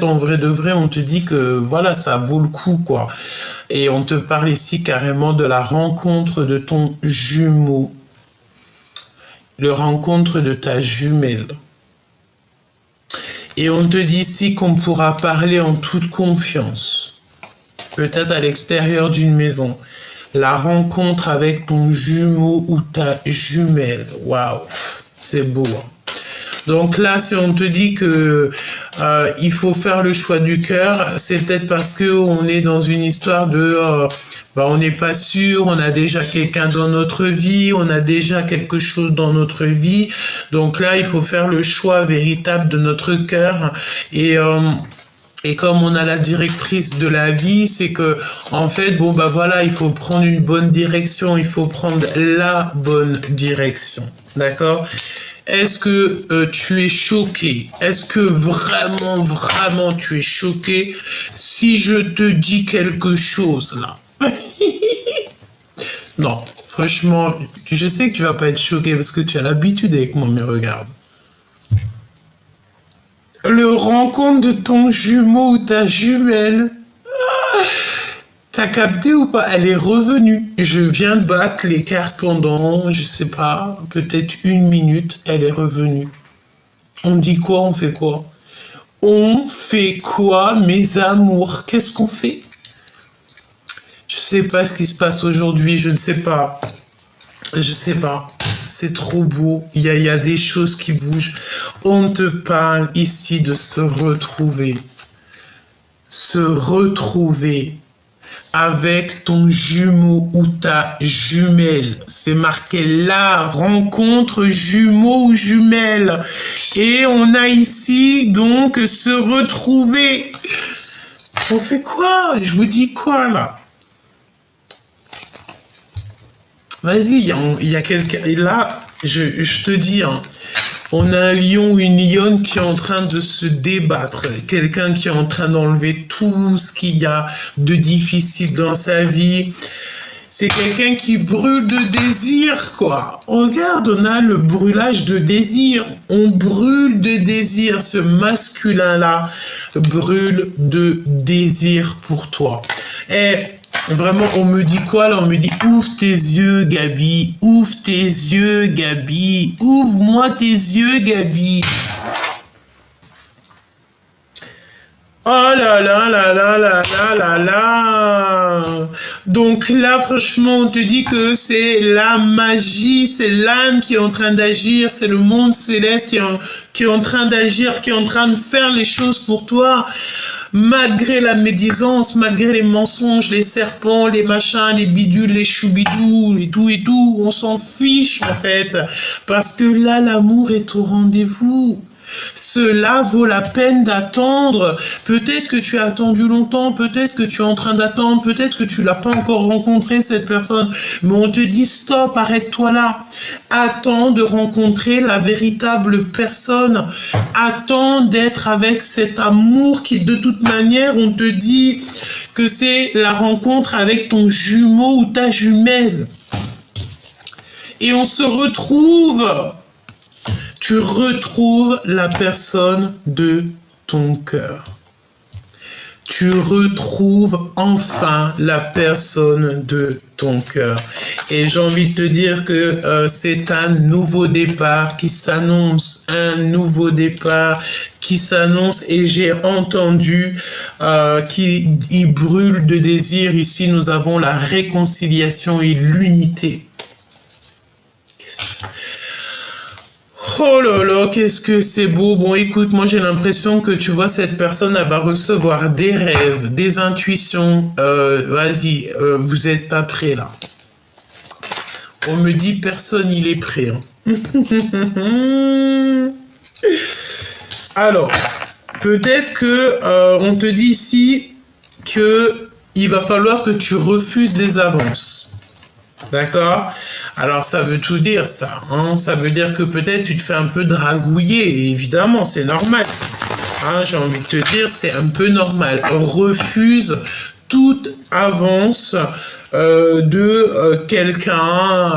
en vrai de vrai, on te dit que voilà, ça vaut le coup, quoi. Et on te parle ici carrément de la rencontre de ton jumeau, le rencontre de ta jumelle. Et on te dit ici qu'on pourra parler en toute confiance, peut-être à l'extérieur d'une maison. La rencontre avec ton jumeau ou ta jumelle. Waouh, c'est beau, hein. Donc là, si on te dit que il faut faire le choix du cœur, c'est peut-être parce que on est dans une histoire de on n'est pas sûr, on a déjà quelqu'un dans notre vie, on a déjà quelque chose dans notre vie. Donc là, il faut faire le choix véritable de notre cœur. Et comme on a la directrice de la vie, c'est que, en fait, voilà, il faut prendre une bonne direction, il faut prendre la bonne direction. D'accord? Est-ce que tu es choqué? Est-ce que vraiment, vraiment tu es choqué si je te dis quelque chose là? Non, franchement, je sais que tu vas pas être choqué parce que tu as l'habitude avec moi, mais regarde. Le rencontre de ton jumeau ou ta jumelle. T'as capté ou pas? Elle est revenue. Je viens de battre les cartes pendant, je sais pas, peut-être 1 minute. Elle est revenue. On dit quoi? On fait quoi? On fait quoi, mes amours? Qu'est-ce qu'on fait? Je sais pas ce qui se passe aujourd'hui. Je ne sais pas. Je sais pas. C'est trop beau. Il y a des choses qui bougent. On te parle ici de se retrouver. Se retrouver avec ton jumeau ou ta jumelle. C'est marqué la rencontre jumeau ou jumelle. Et on a ici donc se retrouver. On fait quoi? Je vous dis quoi là? Vas-y, il y a quelqu'un. Et là, je te dis, hein, on a un lion ou une lionne qui est en train de se débattre. Quelqu'un qui est en train d'enlever tout ce qu'il y a de difficile dans sa vie. C'est quelqu'un qui brûle de désir, quoi. Regarde, on a le brûlage de désir. On brûle de désir. Ce masculin-là brûle de désir pour toi. Et vraiment, on me dit quoi là? On me dit ouvre tes yeux, Gabi. Ouvre tes yeux, Gabi. Ouvre-moi tes yeux, Gabi. Oh là là là là là là là là. Donc là, franchement, on te dit que c'est la magie, c'est l'âme qui est en train d'agir, c'est le monde céleste qui est en train d'agir, qui est en train de faire les choses pour toi. Malgré la médisance, malgré les mensonges, les serpents, les machins, les bidules, les choubidous, et tout, on s'en fiche en fait. Parce que là, l'amour est au rendez-vous. Cela vaut la peine d'attendre. Peut-être que tu as attendu longtemps, peut-être que tu es en train d'attendre, peut-être que tu l'as pas encore rencontré cette personne, mais on te dit stop, arrête-toi là. Attends de rencontrer la véritable personne. Attends d'être avec cet amour qui, de toute manière, on te dit que c'est la rencontre avec ton jumeau ou ta jumelle. Et on se retrouve. Tu retrouves la personne de ton cœur. Tu retrouves enfin la personne de ton cœur. Et j'ai envie de te dire que c'est un nouveau départ qui s'annonce, un nouveau départ qui s'annonce. Et j'ai entendu qu'il brûle de désir. Ici, nous avons la réconciliation et l'unité. Oh là là, qu'est-ce que c'est beau. Bon, écoute, moi j'ai l'impression que tu vois, cette personne, elle va recevoir des rêves, des intuitions. Vas-y, vous êtes pas prêts là. On me dit personne, il est prêt. Hein. Alors, peut-être que on te dit ici que il va falloir que tu refuses des avances. D'accord? Alors ça veut tout dire ça, hein? Ça veut dire que peut-être tu te fais un peu dragouiller, et évidemment c'est normal. Hein, j'ai envie de te dire, c'est un peu normal. Refuse toute avance de quelqu'un,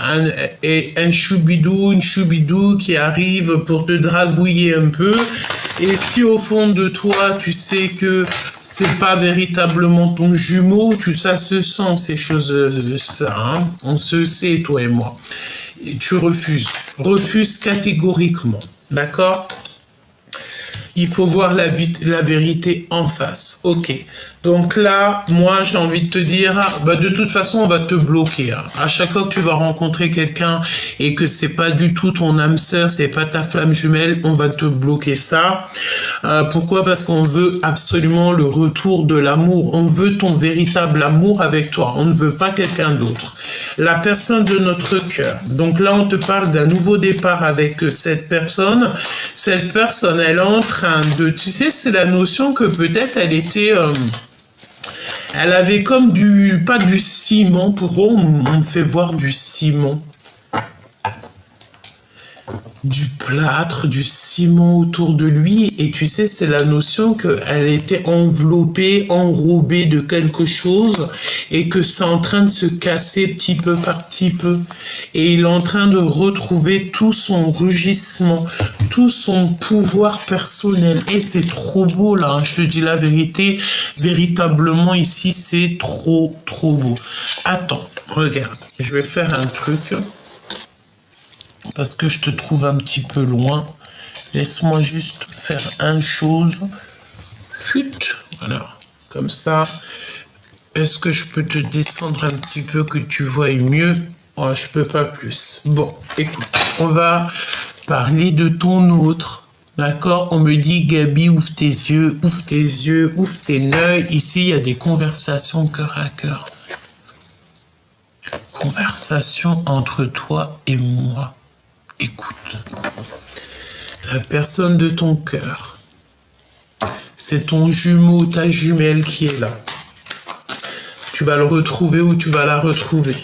un choubidou, une choubidou qui arrive pour te dragouiller un peu. Et si au fond de toi, tu sais que c'est pas véritablement ton jumeau, ça se sent ces choses-là, hein. On se sait, toi et moi. Et tu refuses. Refuse catégoriquement. D'accord? Il faut voir la vérité en face. Ok. Donc là, moi, j'ai envie de te dire, bah, de toute façon, on va te bloquer. Hein. À chaque fois que tu vas rencontrer quelqu'un et que c'est pas du tout ton âme sœur, c'est pas ta flamme jumelle, on va te bloquer ça. Pourquoi? Parce qu'on veut absolument le retour de l'amour. On veut ton véritable amour avec toi. On ne veut pas quelqu'un d'autre. La personne de notre cœur. Donc là, on te parle d'un nouveau départ avec cette personne. Cette personne, elle est en train de... Tu sais, c'est la notion que peut-être elle était... elle avait comme du... Pas du ciment. Pourquoi on me fait voir du ciment? Du plâtre, du ciment autour de lui, et tu sais, c'est la notion qu'elle était enveloppée, enrobée de quelque chose, et que c'est en train de se casser petit peu par petit peu, et il est en train de retrouver tout son rugissement, tout son pouvoir personnel, et c'est trop beau là, hein, je te dis la vérité, véritablement ici, c'est trop beau. Attends, regarde, je vais faire un truc... parce que je te trouve un petit peu loin. Laisse-moi juste faire une chose. Chut, voilà, comme ça. Est-ce que je peux te descendre un petit peu que tu vois mieux? Oh, je peux pas plus. Bon, écoute, on va parler de ton autre. D'accord? On me dit, Gabi, ouvre tes yeux, ouvre tes yeux, ouvre tes yeux. Ici, il y a des conversations cœur à cœur. Conversation entre toi et moi. Écoute, la personne de ton cœur, c'est ton jumeau, ta jumelle qui est là. Tu vas le retrouver ou tu vas la retrouver.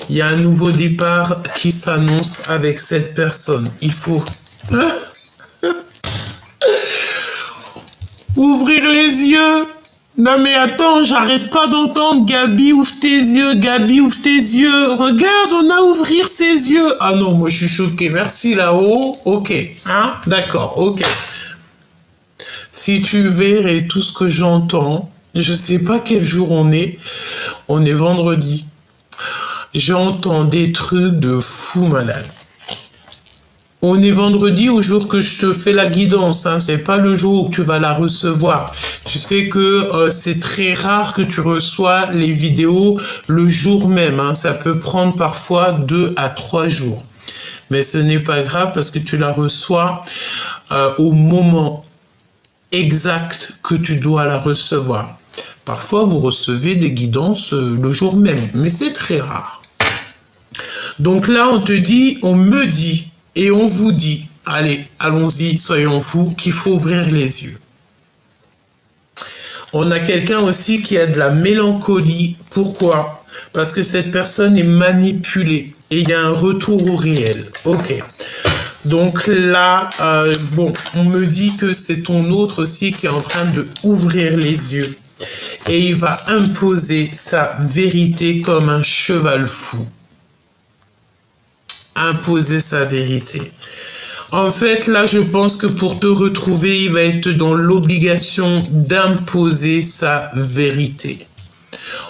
Il y a un nouveau départ qui s'annonce avec cette personne. Il faut ouvrir les yeux. Non mais attends, j'arrête pas d'entendre Gabi, ouvre tes yeux, Gabi, ouvre tes yeux. Regarde, on a ouvrir ses yeux. Ah non, moi je suis choqué. Merci là-haut. Ok, hein, d'accord, ok. Si tu verrais tout ce que j'entends, je sais pas quel jour on est. On est vendredi. J'entends des trucs de fou malade. On est vendredi au jour que je te fais la guidance, hein. C'est pas le jour où tu vas la recevoir. Tu sais que c'est très rare que tu reçois les vidéos le jour même, hein. Ça peut prendre parfois 2 à 3 jours. Mais ce n'est pas grave parce que tu la reçois au moment exact que tu dois la recevoir. Parfois, vous recevez des guidances le jour même, mais c'est très rare. Donc là, on te dit, on me dit, et on vous dit, allez, allons-y, soyons fous, qu'il faut ouvrir les yeux. On a quelqu'un aussi qui a de la mélancolie. Pourquoi? Parce que cette personne est manipulée et il y a un retour au réel. Ok. Donc là, bon, on me dit que c'est ton autre aussi qui est en train de ouvrir les yeux. Et il va imposer sa vérité comme un cheval fou. Imposer sa vérité. En fait, là, je pense que pour te retrouver, il va être dans l'obligation d'imposer sa vérité.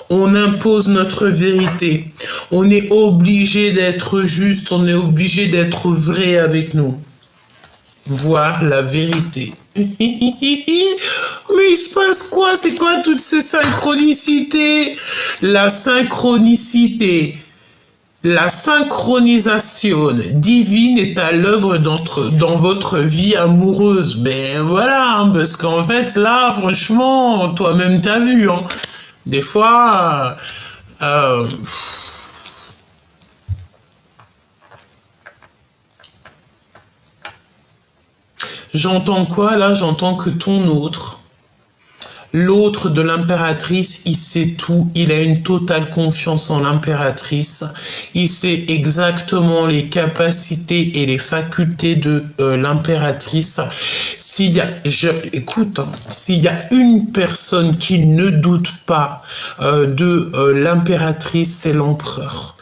On impose notre vérité. On est obligé d'être juste, on est obligé d'être vrai avec nous. Voir la vérité. Mais il se passe quoi? C'est quoi toutes ces synchronicités? La synchronicité. La synchronisation divine est à l'œuvre dans votre vie amoureuse. Mais voilà, hein, parce qu'en fait, là, franchement, toi-même t'as vu. Hein. Des fois, j'entends quoi là? J'entends que ton autre, l'autre de l'impératrice, il sait tout, il a une totale confiance en l'impératrice, il sait exactement les capacités et les facultés de l'impératrice. Écoute, hein, s'il y a une personne qui ne doute pas de l'impératrice, c'est l'empereur.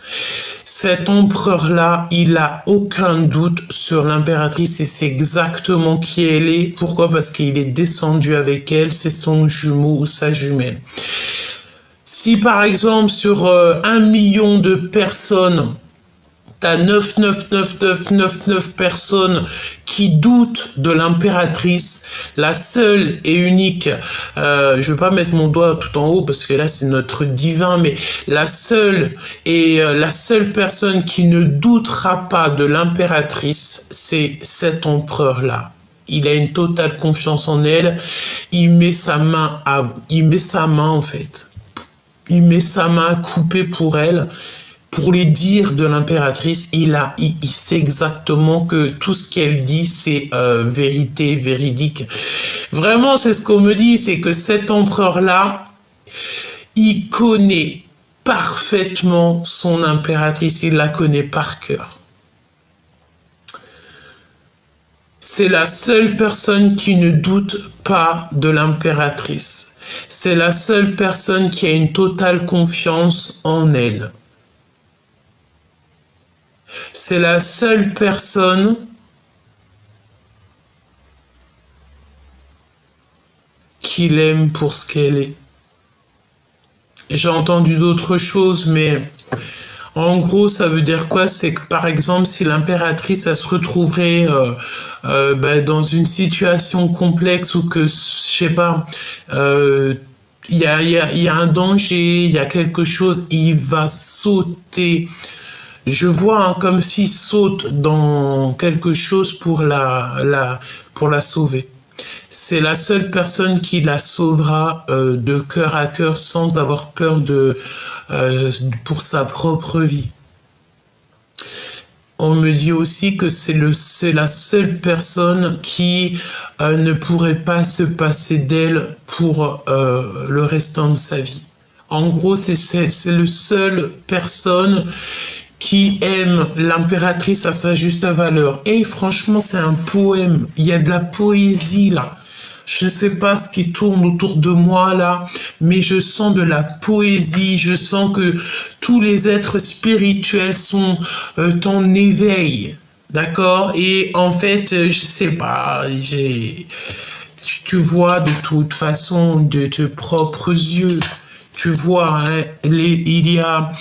Cet empereur-là, il a aucun doute sur l'impératrice et c'est exactement qui elle est. Pourquoi? Parce qu'il est descendu avec elle, c'est son jumeau ou sa jumelle. Si par exemple sur 1 million de personnes, t'as 9 personnes qui doutent de l'impératrice, la seule et unique, je vais pas mettre mon doigt tout en haut parce que là c'est notre divin, mais la seule personne qui ne doutera pas de l'impératrice, c'est cet empereur-là. Il a une totale confiance en elle, il met sa main en fait. Il met sa main à couper pour elle. Pour les dires de l'impératrice, il sait exactement que tout ce qu'elle dit, c'est vérité, véridique. Vraiment, c'est ce qu'on me dit, c'est que cet empereur-là, il connaît parfaitement son impératrice, il la connaît par cœur. C'est la seule personne qui ne doute pas de l'impératrice. C'est la seule personne qui a une totale confiance en elle. C'est la seule personne qui l'aime pour ce qu'elle est. J'ai entendu d'autres choses, mais en gros, ça veut dire quoi? C'est que par exemple, si l'impératrice elle se retrouverait dans une situation complexe ou que, je sais pas, il y a un danger, il y a quelque chose, il va sauter. Je vois comme s'il saute dans quelque chose pour la sauver. C'est la seule personne qui la sauvera de cœur à cœur sans avoir peur pour sa propre vie. On me dit aussi que c'est la seule personne qui ne pourrait pas se passer d'elle pour le restant de sa vie. En gros, c'est la seule personne qui aime l'impératrice à sa juste valeur. Et franchement, c'est un poème. Il y a de la poésie là. Je ne sais pas ce qui tourne autour de moi là, mais je sens de la poésie. Je sens que tous les êtres spirituels sont en éveil. D'accord? Et en fait, je sais pas, tu vois de toute façon de tes propres yeux. Tu vois, hein, il y a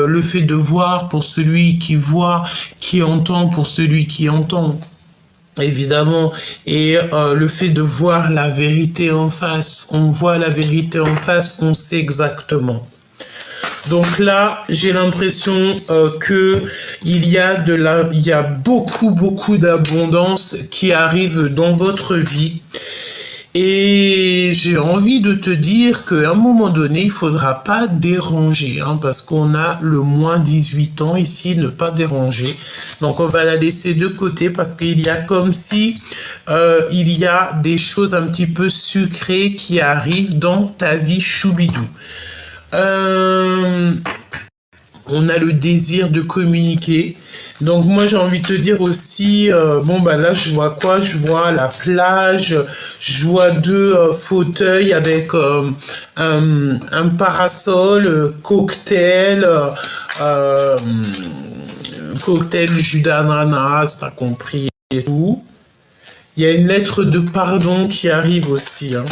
le fait de voir pour celui qui voit, qui entend pour celui qui entend, évidemment, et le fait de voir la vérité en face. On voit la vérité en face, on sait exactement. Donc là, j'ai l'impression que il y a beaucoup d'abondance qui arrive dans votre vie. Et j'ai envie de te dire qu'à un moment donné, il faudra pas déranger, hein, parce qu'on a le moins 18 ans ici, ne pas déranger. Donc on va la laisser de côté parce qu'il y a comme si il y a des choses un petit peu sucrées qui arrivent dans ta vie choubidou. On a le désir de communiquer. Donc moi j'ai envie de te dire aussi, là je vois quoi? Je vois la plage, je vois 2 fauteuils avec un parasol, cocktail jus d'ananas, t'as compris et tout. Il y a une lettre de pardon qui arrive aussi, hein.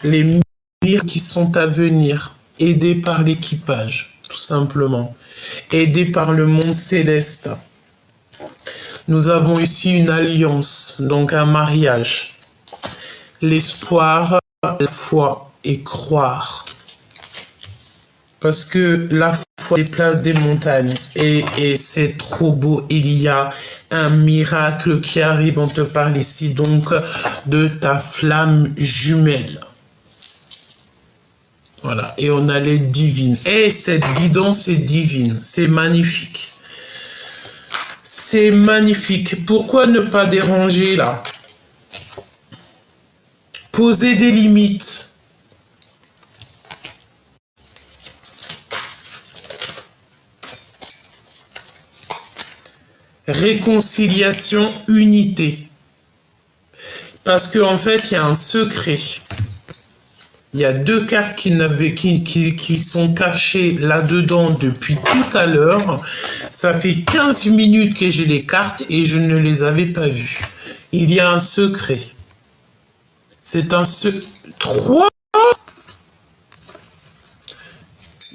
Les miracles qui sont à venir, aidés par l'équipage. Tout simplement, aidé par le monde céleste. Nous avons ici une alliance, donc un mariage. L'espoir, la foi et croire. Parce que la foi déplace des montagnes et c'est trop beau. Il y a un miracle qui arrive. On te parle ici donc de ta flamme jumelle. Voilà, et on a l'aide divine. Et cette guidance est divine, c'est magnifique. C'est magnifique. Pourquoi ne pas déranger là? Poser des limites. Réconciliation, unité. Parce qu'en fait, il y a un secret. Il y a deux cartes qui sont cachées là-dedans depuis tout à l'heure. Ça fait 15 minutes que j'ai les cartes et je ne les avais pas vues. Il y a un secret. C'est un secret. 3.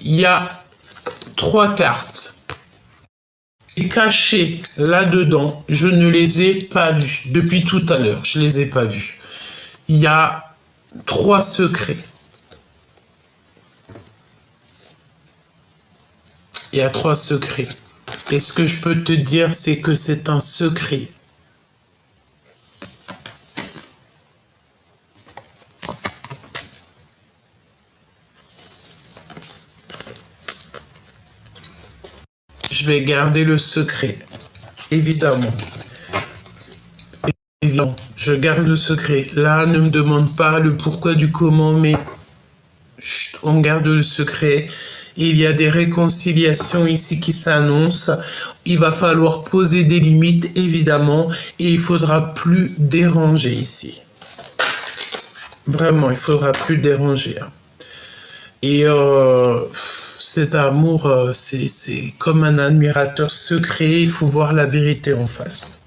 Il y a 3 cartes cachées là-dedans. Je ne les ai pas vues depuis tout à l'heure. Je les ai pas vues. Il y a 3 secrets. Il y a 3 secrets. Et ce que je peux te dire, c'est que c'est un secret. Je vais garder le secret, évidemment. Évidemment, je garde le secret. Là, ne me demande pas le pourquoi du comment, mais chut, on garde le secret. Il y a des réconciliations ici qui s'annoncent. Il va falloir poser des limites, évidemment, et il faudra plus déranger ici. Vraiment, il faudra plus déranger. Et cet amour, c'est comme un admirateur secret. Il faut voir la vérité en face.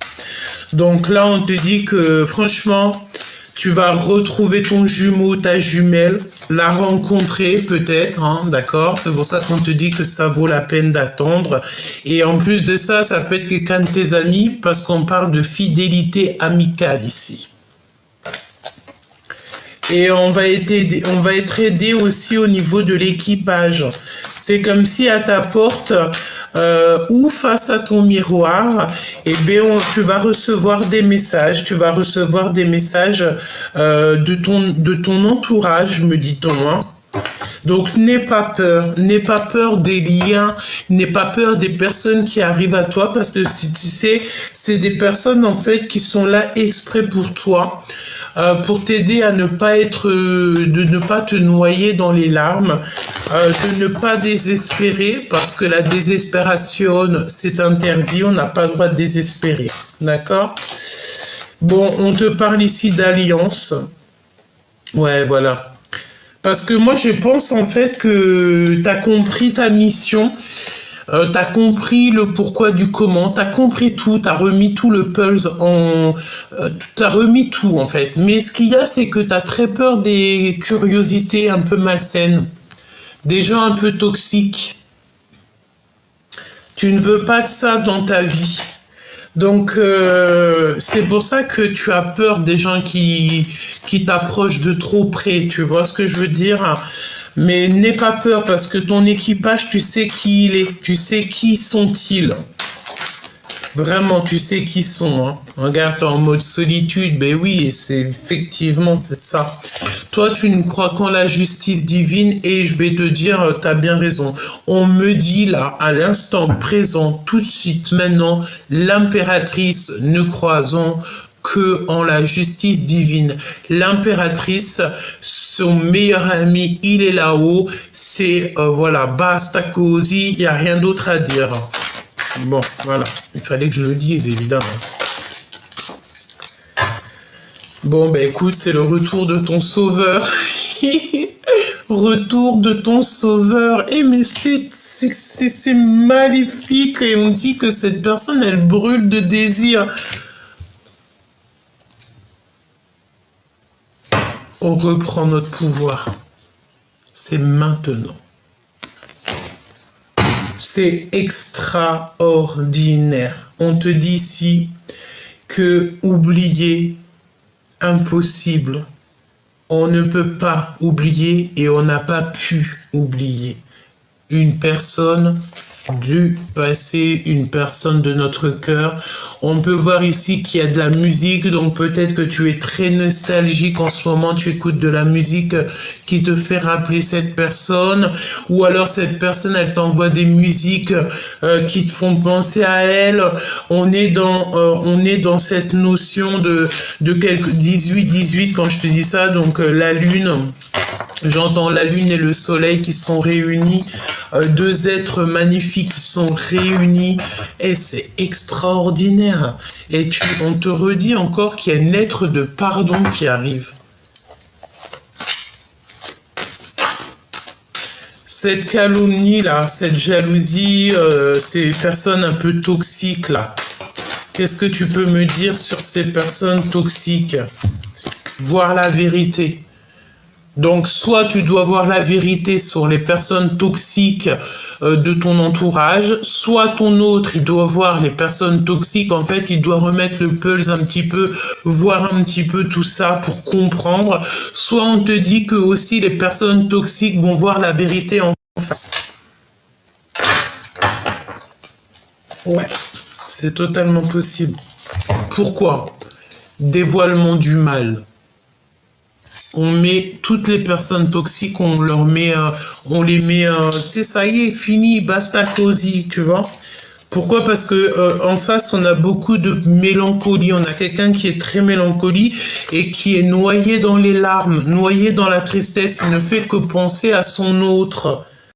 Donc là, on te dit que franchement, tu vas retrouver ton jumeau, ta jumelle, la rencontrer peut-être, hein, d'accord? C'est pour ça qu'on te dit que ça vaut la peine d'attendre. Et en plus de ça, ça peut être quelqu'un de tes amis parce qu'on parle de fidélité amicale ici. Et on va être aidé aussi au niveau de l'équipage. C'est comme si à ta porte ou face à ton miroir, tu vas recevoir des messages. Tu vas recevoir des messages de ton entourage, me dit-on. Hein. Donc n'aie pas peur des liens, n'aie pas peur des personnes qui arrivent à toi parce que tu sais, c'est des personnes en fait qui sont là exprès pour toi. Pour t'aider à ne pas de ne pas te noyer dans les larmes, de ne pas désespérer, parce que la désespération, c'est interdit, on n'a pas le droit de désespérer, d'accord? Bon, on te parle ici d'alliance, ouais, voilà. Parce que moi, je pense en fait que tu as compris ta mission, t'as compris le pourquoi du comment, t'as compris tout, t'as remis tout le puzzle t'as remis tout en fait. Mais ce qu'il y a, c'est que t'as très peur des curiosités un peu malsaines, des gens un peu toxiques. Tu ne veux pas de ça dans ta vie. Donc, c'est pour ça que tu as peur des gens qui t'approchent de trop près. Tu vois ce que je veux dire? Mais n'aie pas peur parce que ton équipage, tu sais qui il est. Tu sais qui sont-ils. Vraiment, tu sais qui sont. Hein. Regarde, t'es en mode solitude. Ben oui, effectivement, c'est ça. Toi, tu ne crois qu'en la justice divine et je vais te dire, t'as bien raison. On me dit là, à l'instant présent, tout de suite, maintenant, l'impératrice, ne croisons que en la justice divine. L'impératrice, son meilleur ami, il est là-haut. C'est, voilà, basta così, il n'y a rien d'autre à dire. Bon, voilà, il fallait que je le dise, évidemment. Bon, ben écoute, c'est le retour de ton sauveur. Retour de ton sauveur. Eh, mais c'est magnifique. Et on dit que cette personne, elle brûle de désir. On reprend notre pouvoir. C'est maintenant. C'est extraordinaire. On te dit ici que oublier, impossible. On ne peut pas oublier et on n'a pas pu oublier une personne du passé, une personne de notre cœur. On peut voir ici qu'il y a de la musique, donc peut-être que tu es très nostalgique en ce moment, tu écoutes de la musique qui te fait rappeler cette personne, ou alors cette personne, elle t'envoie des musiques qui te font penser à elle. On est dans cette notion de quelque 18 quand je te dis ça, donc la lune. J'entends la lune et le soleil qui sont réunis, deux êtres magnifiques qui sont réunis, et c'est extraordinaire. Et on te redit encore qu'il y a un être de pardon qui arrive. cette calomnie là, cette jalousie, ces personnes un peu toxiques là. Qu'est-ce que tu peux me dire sur ces personnes toxiques? Voir la vérité. Donc, soit tu dois voir la vérité sur les personnes toxiques de ton entourage, soit ton autre, il doit voir les personnes toxiques. En fait, il doit remettre le pulse un petit peu, voir un petit peu tout ça pour comprendre. Soit on te dit que aussi les personnes toxiques vont voir la vérité en face. Ouais, c'est totalement possible. Pourquoi? Dévoilement du mal. On met toutes les personnes toxiques, on les met, tu sais, ça y est, fini, basta cosy, tu vois. Pourquoi? Parce que en face, on a beaucoup de mélancolie. On a quelqu'un qui est très mélancolique et qui est noyé dans les larmes, noyé dans la tristesse. Il ne fait que penser à son autre.